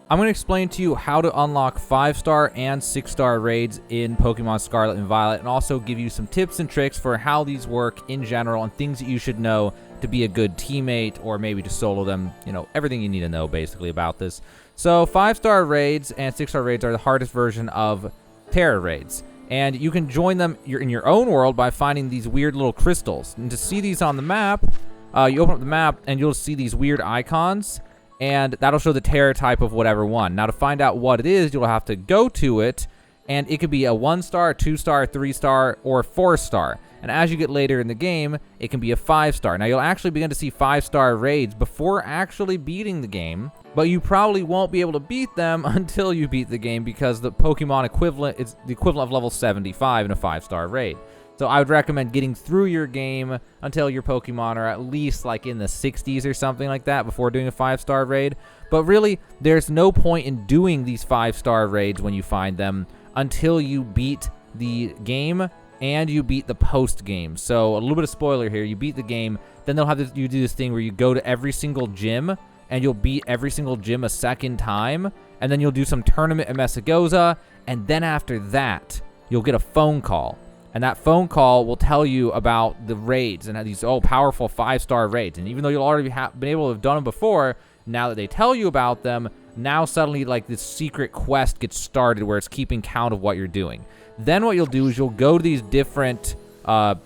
I'm going to explain to you how to unlock 5-star and 6-star raids in Pokemon Scarlet and Violet, and also give you some tips and tricks for how these work in general and things that you should know to be a good teammate or maybe to solo them. You know, everything you need to know basically about this. So 5-star raids and 6-star raids are the hardest version of tera raids. And you can join them in your own world by finding these weird little crystals. And to see these on the map, you open up the map and you'll see these weird icons. And that'll show the tera type of whatever one. Now, to find out what it is, you'll have to go to it, and it could be a 1-star, 2-star, 3-star, or 4-star. And as you get later in the game, it can be a 5-star. Now, you'll actually begin to see 5-star raids before actually beating the game, but you probably won't be able to beat them until you beat the game because the Pokemon equivalent is the equivalent of level 75 in a 5-star raid. So I would recommend getting through your game until your Pokemon are at least like in the 60s or something like that before doing a 5-star raid. But really, there's no point in doing these 5-star raids when you find them until you beat the game and you beat the post game. So a little bit of spoiler here, you beat the game, then they'll have this, you do this thing where you go to every single gym and you'll beat every single gym a second time, and then you'll do some tournament in Messagoza, and then after that, you'll get a phone call. And that phone call will tell you about the raids and these powerful 5-star raids. And even though you'll already been able to have done them before, now that they tell you about them, now suddenly like this secret quest gets started where it's keeping count of what you're doing. Then what you'll do is you'll go to these different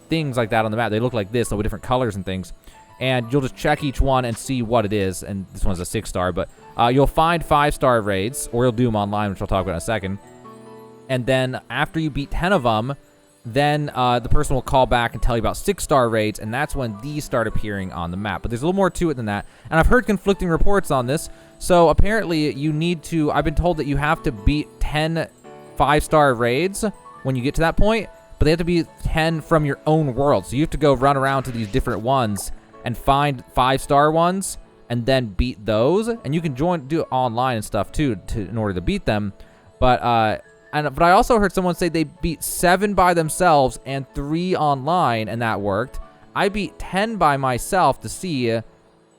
things like that on the map. They look like this, with different colors and things. And you'll just check each one and see what it is. And this one's a 6-star, but you'll find 5-star raids, or you'll do them online, which I'll talk about in a second. And then after you beat 10 of them, then the person will call back and tell you about 6-star raids, and that's when these start appearing on the map. But there's a little more to it than that, and I've heard conflicting reports on this. So apparently you need to, I've been told that you have to beat 10 5-star raids when you get to that point, but they have to be 10 from your own world. So you have to go run around to these different ones and find 5-star ones and then beat those. And you can do it online and stuff too in order to beat them. But I also heard someone say they beat 7 by themselves and 3 online, and that worked. I beat 10 by myself to see,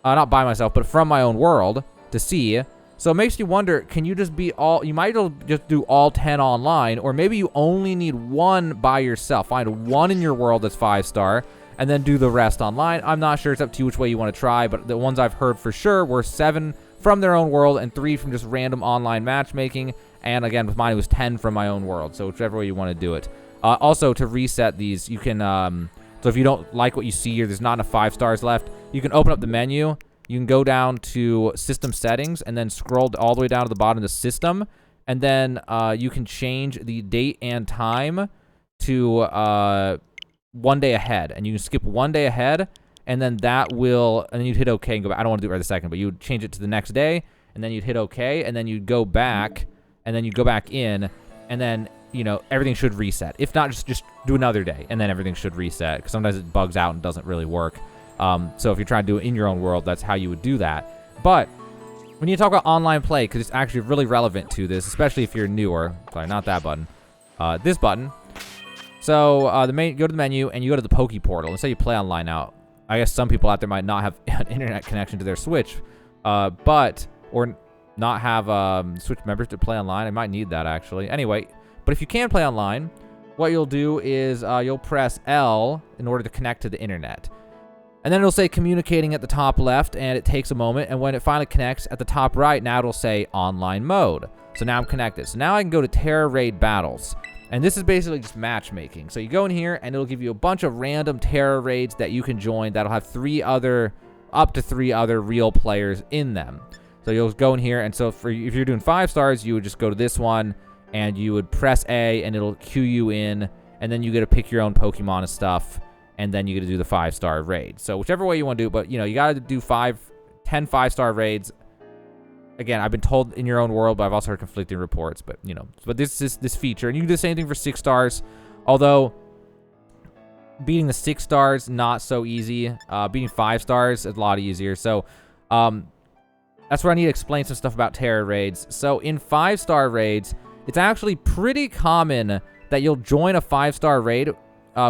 not by myself, but from my own world to see. So it makes you wonder, can you just beat all, you might just do all 10 online, or maybe you only need 1 by yourself. Find 1 in your world that's 5-star, and then do the rest online. I'm not sure, it's up to you which way you want to try, but the ones I've heard for sure were 7 from their own world and 3 from just random online matchmaking. And again, with mine, it was 10 from my own world. So whichever way you want to do it. Also, to reset these, you can, so if you don't like what you see or there's not enough 5 stars left, you can open up the menu. You can go down to System Settings and then scroll all the way down to the bottom of the System. And then you can change the date and time to 1 day ahead. And you can skip 1 day ahead. And then that will, and then you'd hit OK and go back. I don't want to do it right this second, but you would change it to the next day. And then you'd hit OK. And then you'd go back. And then you go back in, and then, you know, everything should reset. If not, just do another day, and then everything should reset, because sometimes it bugs out and doesn't really work. So if you're trying to do it in your own world, that's how you would do that. But when you talk about online play, because it's actually really relevant to this, especially if you're newer. Sorry, not that button. This button. So go to the menu, and you go to the Poke Portal. Let's say you play online now. I guess some people out there might not have an internet connection to their Switch, or not have Switch members to play online. I might need that, actually. Anyway, but if you can play online, what you'll do is you'll press L in order to connect to the internet. And then it'll say communicating at the top left, and it takes a moment. And when it finally connects at the top right, now it'll say online mode. So now I'm connected. So now I can go to Tera Raid Battles. And this is basically just matchmaking. So you go in here, and it'll give you a bunch of random Tera Raids that you can join that'll have up to 3 other real players in them. So you'll go in here, and so if you're doing 5 stars, you would just go to this one, and you would press A, and it'll cue you in, and then you get to pick your own Pokemon and stuff, and then you get to do the 5-star raid. So whichever way you want to do it, but, you know, you got to do 10 5-star raids. Again, I've been told in your own world, but I've also heard conflicting reports, but, you know, but this is this feature, and you can do the same thing for 6 stars, although beating the 6 stars, not so easy. Beating 5 stars is a lot easier. So, that's where I need to explain some stuff about Tera raids. So in 5-star raids, it's actually pretty common that you'll join a 5-star raid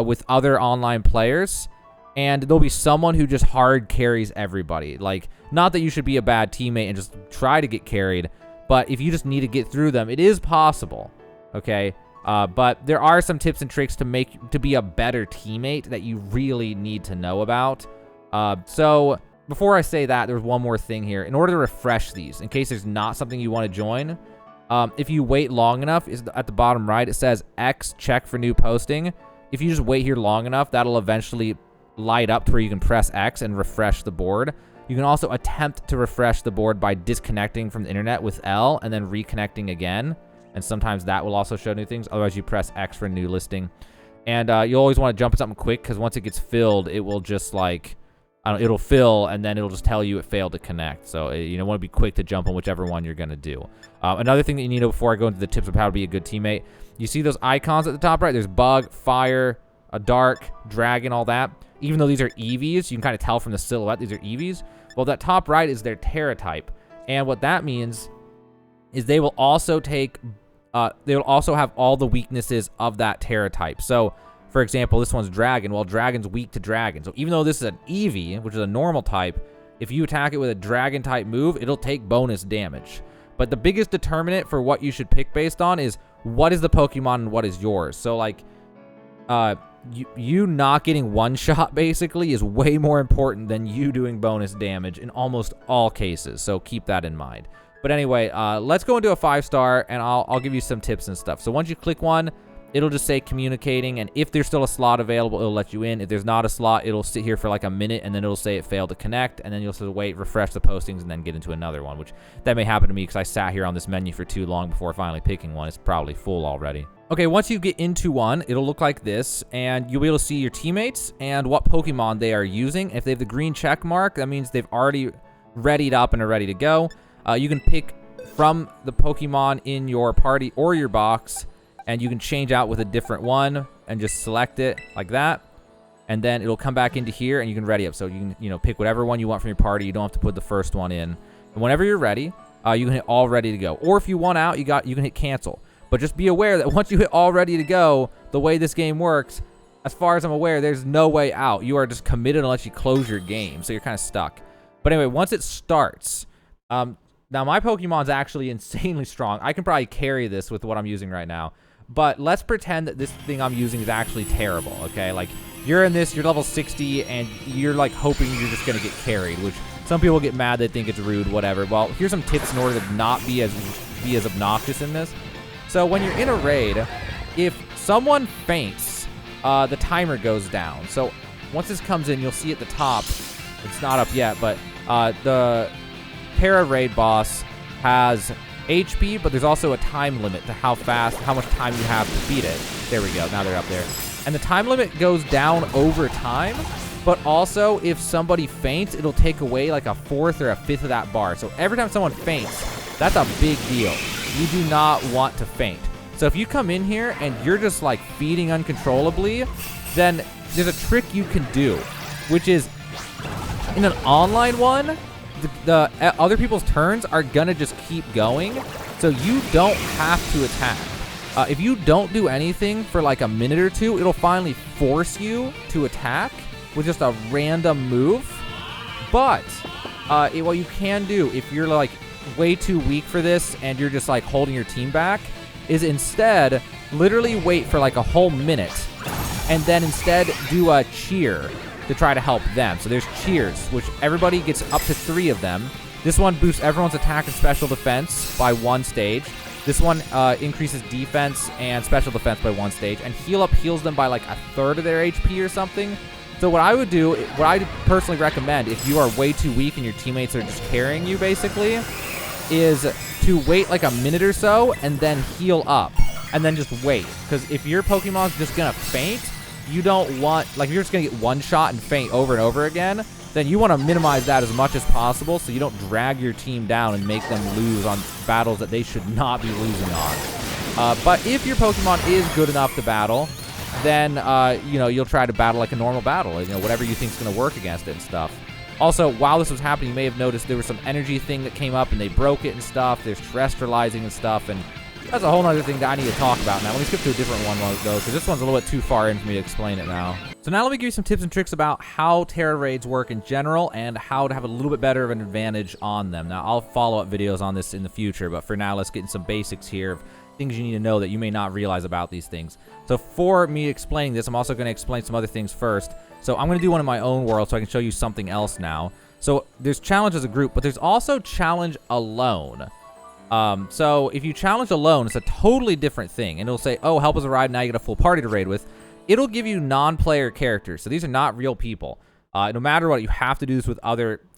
with other online players, and there'll be someone who just hard carries everybody. Like, not that you should be a bad teammate and just try to get carried, But if you just need to get through them, it is possible, okay? But there are some tips and tricks to be a better teammate that you really need to know about. So before I say that, there's one more thing here. In order to refresh these, in case there's not something you want to join, if you wait long enough, at the bottom right, it says X, check for new posting. If you just wait here long enough, that'll eventually light up to where you can press X and refresh the board. You can also attempt to refresh the board by disconnecting from the internet with L and then reconnecting again. And sometimes that will also show new things. Otherwise, you press X for a new listing. And you always want to jump at something quick, because once it gets filled, it will just like, it'll fill, and then it'll just tell you it failed to connect. So you want to be quick to jump on whichever one you're going to do. Another thing that you need to know before I go into the tips of how to be a good teammate, you see those icons at the top right? There's bug, fire, a dark, dragon, all that. Even though these are EVs, you can kind of tell from the silhouette these are EVs. Well, that top right is their tera type. And what that means is they will also have all the weaknesses of that tera type. So, for example, this one's dragon. Well, dragon's weak to dragon. So even though this is an EV, which is a normal type, if you attack it with a dragon type move, it'll take bonus damage. But the biggest determinant for what you should pick based on is what is the Pokemon and what is yours. So like, you not getting one shot basically is way more important than you doing bonus damage in almost all cases. So keep that in mind. But anyway, let's go into a 5-star, and I'll give you some tips and stuff. So once you click one, it'll just say communicating, and if there's still a slot available, it'll let you in. If there's not a slot, it'll sit here for like a minute, and then it'll say it failed to connect, and then you'll just wait, refresh the postings, and then get into another one, which that may happen to me because I sat here on this menu for too long before finally picking one. It's probably full already. Okay, once you get into one, it'll look like this, and you'll be able to see your teammates and what Pokemon they are using. If they have the green check mark, that means they've already readied up and are ready to go. You can pick from the Pokemon in your party or your box, and you can change out with a different one and just select it like that. And then it'll come back into here, and you can ready up. So you can, pick whatever one you want from your party. You don't have to put the first one in. And whenever you're ready, you can hit all ready to go. Or if you want out, you can hit cancel. But just be aware that once you hit all ready to go, the way this game works, as far as I'm aware, there's no way out. You are just committed unless you close your game. So you're kind of stuck. But anyway, once it starts, now my Pokemon's actually insanely strong. I can probably carry this with what I'm using right now. But let's pretend that this thing I'm using is actually terrible, okay? Like, you're in this, you're level 60, and you're, like, hoping you're just going to get carried, which some people get mad, they think it's rude, whatever. Well, here's some tips in order to not be as obnoxious in this. So when you're in a raid, if someone faints, the timer goes down. So once this comes in, you'll see at the top, it's not up yet, but the Para raid boss has HP, but there's also a time limit to how much time you have to beat it. There we go. Now they're up there. And the time limit goes down over time, but also if somebody faints, it'll take away like a fourth or a fifth of that bar. So every time someone faints, that's a big deal. You do not want to faint. So if you come in here and you're just like feeding uncontrollably, then there's a trick you can do, which is in an online one, the other people's turns are gonna just keep going, so you don't have to attack. If you don't do anything for like a minute or two, it'll finally force you to attack with just a random move. But what you can do if you're like way too weak for this and you're just like holding your team back is instead literally wait for like a whole minute and then instead do a cheer to try to help them. So there's cheers, which everybody gets up to 3 of them. This one boosts everyone's attack and special defense by 1 stage. This one increases defense and special defense by 1 stage. And heal up heals them by like a third of their HP or something. So what I would do, what I personally recommend if you are way too weak and your teammates are just carrying you basically, is to wait like a minute or so and then heal up. And then just wait. Because if your Pokemon's just going to faint, you don't want, like if you're just going to get one shot and faint over and over again, then you want to minimize that as much as possible so you don't drag your team down and make them lose on battles that they should not be losing on. But if your Pokemon is good enough to battle, then, you'll try to battle like a normal battle, whatever you think is going to work against it and stuff. Also, while this was happening, you may have noticed there was some energy thing that came up and they broke it and stuff. There's terrestrializing and stuff, and that's a whole other thing that I need to talk about now. Let me skip to a different one, though, because this one's a little bit too far in for me to explain it now. So now let me give you some tips and tricks about how Tera raids work in general and how to have a little bit better of an advantage on them. Now, I'll follow up videos on this in the future, but for now, let's get in some basics here of things you need to know that you may not realize about these things. So for me explaining this, I'm also going to explain some other things first. So I'm going to do one in my own world so I can show you something else now. So there's challenge as a group, but there's also challenge alone. So if you challenge alone, it's a totally different thing. And it'll say, oh, help us arrive, now you get a full party to raid with. It'll give you non-player characters. So these are not real people. No matter what, you have to do this with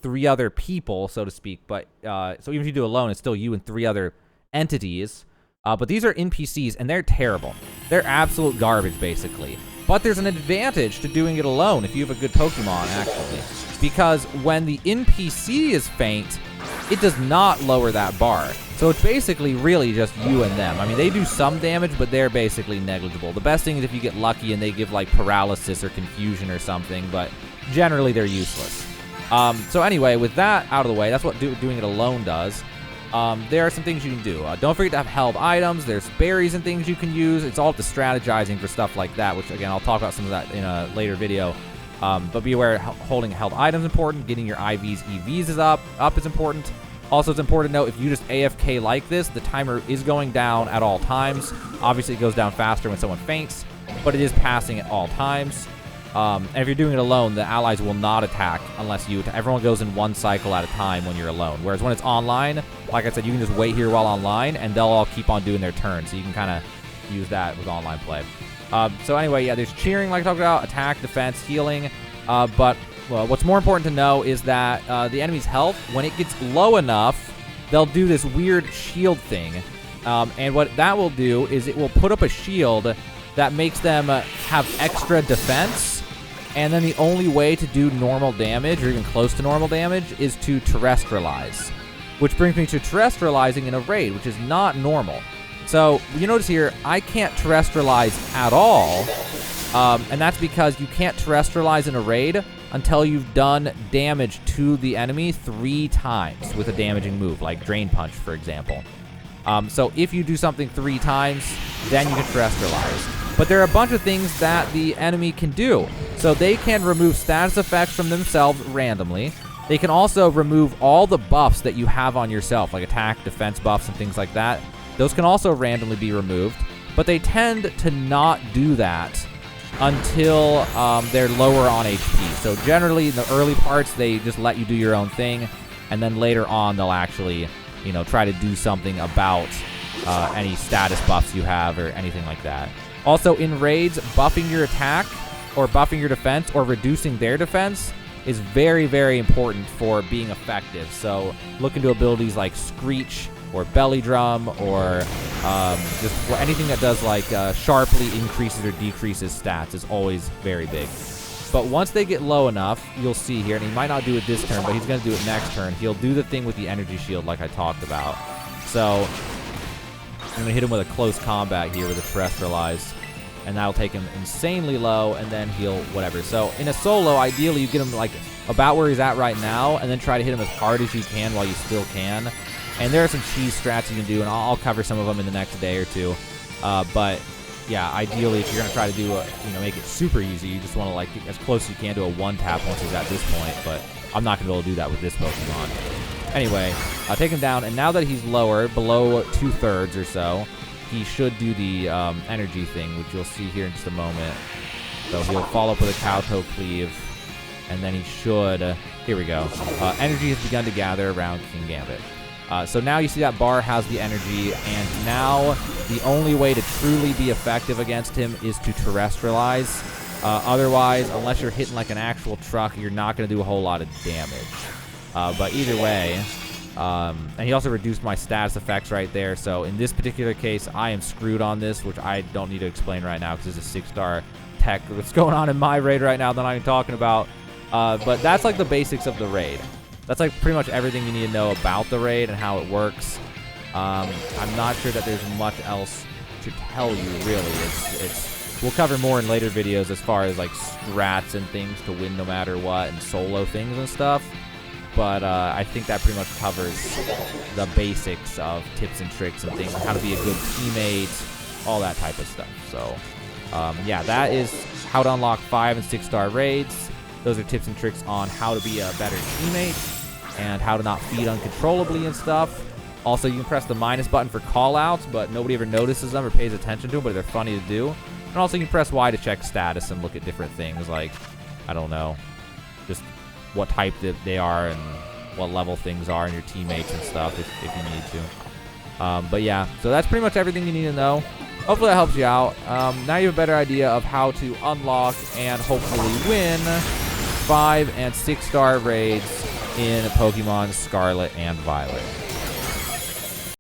three other people, so to speak. But so even if you do alone, it's still you and 3 other entities. But these are NPCs, and they're terrible. They're absolute garbage, basically. But there's an advantage to doing it alone if you have a good Pokemon, actually. Because when the NPC is faint, it does not lower that bar. So it's basically really just you and them. I mean, they do some damage, but they're basically negligible. The best thing is if you get lucky and they give, like, paralysis or confusion or something, but generally they're useless. So anyway, with that out of the way, that's what doing it alone does. There are some things you can do. Don't forget to have held items. There's berries and things you can use. It's all up to strategizing for stuff like that, which, again, I'll talk about some of that in a later video. But be aware, holding held items is important. Getting your IVs, EVs is up is important. Also, it's important to note, if you just AFK like this, the timer is going down at all times. Obviously, it goes down faster when someone faints, but it is passing at all times. And if you're doing it alone, the allies will not attack unless everyone goes in one cycle at a time when you're alone. Whereas when it's online, like I said, you can just wait here while online, and they'll all keep on doing their turn. So you can kind of use that with online play. So anyway, yeah, there's cheering, like I talked about, attack, defense, healing. But what's more important to know is that the enemy's health, when it gets low enough, they'll do this weird shield thing. And what that will do is it will put up a shield that makes them have extra defense. And then the only way to do normal damage, or even close to normal damage, is to terrestrialize. Which brings me to terrestrializing in a raid, which is not normal. So, you notice here, I can't terrestrialize at all. And that's because you can't terrestrialize in a raid until you've done damage to the enemy 3 times with a damaging move, like Drain Punch, for example. So if you do something 3 times, then you can terrestrialize. But there are a bunch of things that the enemy can do. So they can remove status effects from themselves randomly. They can also remove all the buffs that you have on yourself, like attack, defense buffs, and things like that. Those can also randomly be removed. But they tend to not do that until they're lower on HP. So generally, in the early parts, they just let you do your own thing. And then later on, they'll actually, try to do something about any status buffs you have or anything like that. Also, in raids, buffing your attack or buffing your defense or reducing their defense is very, very important for being effective. So look into abilities like Screech or Belly Drum or just anything that does like sharply increases or decreases stats is always very big. But once they get low enough, you'll see here, and he might not do it this turn, but he's going to do it next turn. He'll do the thing with the energy shield like I talked about. So I'm going to hit him with a close combat here with a terrestrialize, and that'll take him insanely low, and then he'll whatever. So in a solo, ideally you get him like about where he's at right now, and then try to hit him as hard as you can while you still can. And there are some cheese strats you can do, and I'll cover some of them in the next day or two. But yeah, ideally if you're going to try to do make it super easy, you just want to like get as close as you can to a 1-tap once he's at this point. But I'm not going to be able to do that with this Pokemon. Anyway, I'll take him down, and now that he's lower, below 2/3 or so, he should do the energy thing, which you'll see here in just a moment. So he'll follow up with a Cowtoe Cleave, and then he should... here we go. Energy has begun to gather around King Gambit. So now you see that bar has the energy, and now the only way to truly be effective against him is to terrestrialize. Otherwise, unless you're hitting like an actual truck, you're not going to do a whole lot of damage. But either way, and he also reduced my status effects right there. So in this particular case, I am screwed on this, which I don't need to explain right now because it's a 6-star tech. What's going on in my raid right now that I'm talking about. But that's like the basics of the raid. That's like pretty much everything you need to know about the raid and how it works. I'm not sure that there's much else to tell you, really. We'll cover more in later videos as far as like strats and things to win no matter what and solo things and stuff. But I think that pretty much covers the basics of tips and tricks and things, how to be a good teammate, all that type of stuff. So yeah, that is how to unlock 5 and 6-star raids. Those are tips and tricks on how to be a better teammate and how to not feed uncontrollably and stuff. Also, you can press the minus button for callouts, but nobody ever notices them or pays attention to them, but they're funny to do. And also, you can press Y to check status and look at different things like, I don't know, just what type that they are and what level things are in your teammates and stuff if you need to. But yeah, so that's pretty much everything you need to know. Hopefully that helps you out. Now you have a better idea of how to unlock and hopefully win 5 and 6-star raids in Pokemon Scarlet and Violet.